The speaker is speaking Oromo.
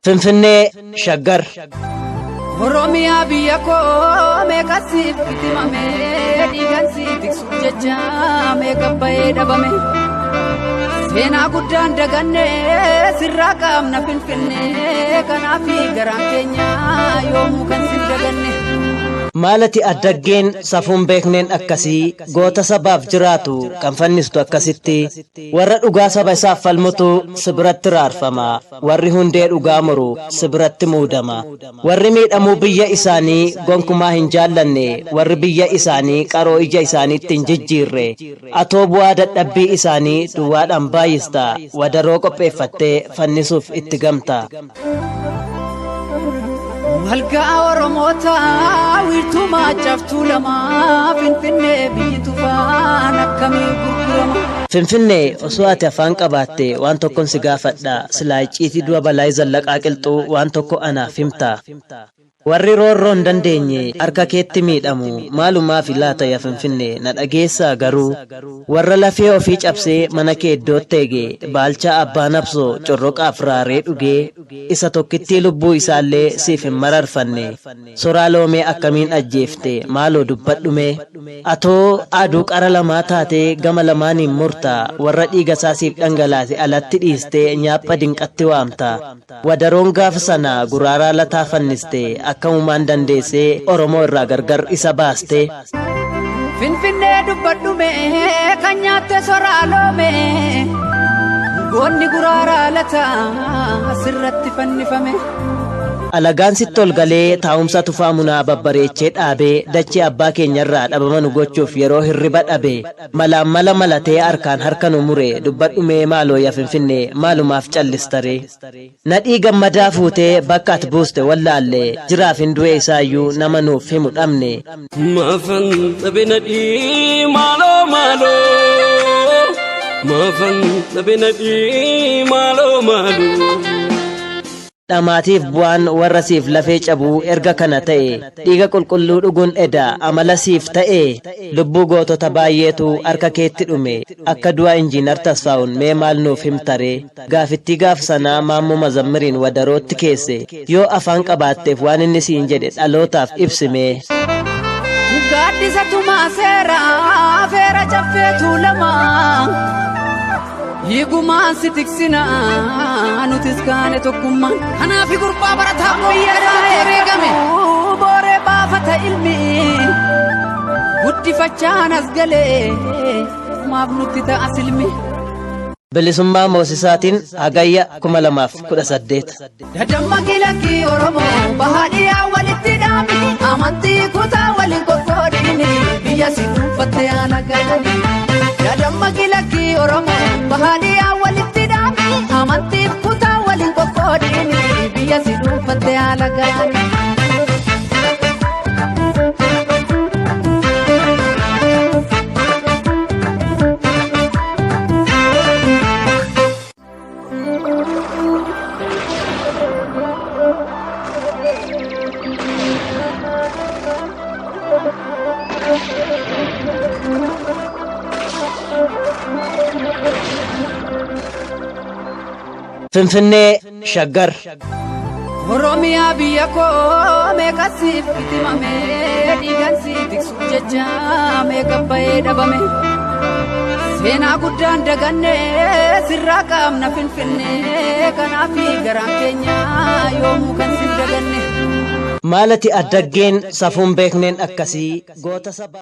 Finfinnee Shaggar Oromiyaa biyya koo meeqa siif itimame dhiigaan si tiksu jecha meeqa bahee dhabame seenaa guddaan daganne sirraa qaamna Finfinnee kanaafi garaan keenya yoomuu kan sin daganne. Maalati addaggeen safuun beekneen akkasii goota sabaaf jiraatu kan fannistu akkasitti warra dhugaa saba isaaf falmutu sibiratti raarfama warri hundee dhugaa muru sibiratti muudama warri miidhamuu biyya isaanii gonkumaa hin jaallanne warri biyya isaanii qaroo ija isaaniitti hin jijjiirre atoo bu'aa dadhabbii isaanii duwwaadhaan baay'ista wadaroo qopheeffattee fannisuuf itti gamta. Malgaa Oromoota wiirtuu maachaftuu lama Finfinnee biyyi tufaan akkamiin gurgurama. Finfinnee osoo ati afaan qabaatte waan tokkon si gaafadha silaa icciitii du'a balaa zallaqaa qilxuu waan tokko anaaf himta. Warri roorroo hin dandeenye harka keetti miidhamu maalumaaf laata yaa Finfinnee na dhageessaa garuu warra lafee ofii cabsee mana kee iddootti eege baalchaa abbaa nabsoo corroqaaf raaree dhugee isa tokkittii lubbuu isaallee siif hin mararfanne soraa loomee akkamiin ajjeefte maaloo dubbadhume atoo aduu qara lamaa taatee gama lamaaniin murta warra dhiiga isaa siif dhangalaase alatti dhiistee nyaapha dinqatti waamta wadaroon gaafa sana guraaraa lataa fanniste akkamumaan dandeessee Oromoo irraa gargar isa baaste. Finfinnee dubbadhume kan nyaatte soraa loome goonni guraaraa lataa sirratti fannifame. Alagaan sitti ol galee taa'umsa tufaa munaa babbareechee dhaabee dachee abbaa keenyarraa dhabamanu gochuuf yeroo hirriba dhabe malaan mala malatee harkaan harka nu mure dubbadhumee maaloo yaa Finfinnee maalumaaf callistare nadhii gammadaa fuutee bakka ati buuste wallaalle jiraaf hin du'e isaayyuu nama nuuf himu dhabne. Maafan dhabe nadhii maaloo maafan dhabe nadhii maaloo maaloo. Dhamaatiif bu'aan warra siif lafee cabuu erga kana ta'e dhiiga qulqulluu dhuguun eda amala siif ta'e lubbuu gootota baay'eetu harka keetti dhume akka du'a injiinar Tasfaa'uun mee maal nuuf himtare gaafittii gaaf sanaa Maammoo Mazammiriin wadarootti keesse yoo afaan qabaatteef waan inni siin jedhe dhalootaaf ibsime. Gaaddisa tumaa seeraa feera caffeetu lama Yigumaan si tiksinaa nutis kaane tokkummaan kanaafi gurbaa barataa mooyyeedhaa eeggame booree baafata ilmi guddifachaan as galee maaf nutti ta'a silmi. Bilisummaa Moosisaatiin Hagayya 2018. Dammaqii lakkii Oromoo bahaadhiyaa walitti dhaabni amantii kutaa waliin qoqqoodini biyya si dhuunfattee haala galanii. Dammaqii lakkii Oromoo bahaadhiyaa walitti dhaabni amantii kutaa waliin qoqqoodini biyya si dhuunfattee haala galanii. Finfinnee Shaggar Oromiyaa biyya koo meeqa siif itimame dhiigaan si tiksu jecha meeqa bahee dhabame seenaa guddaan daganne sirraa qaamna Finfinnee kanaafi garaan keenya yoomuu kan sin daganne. Maalati addaggeen safuun beekneen akkasii goota saba.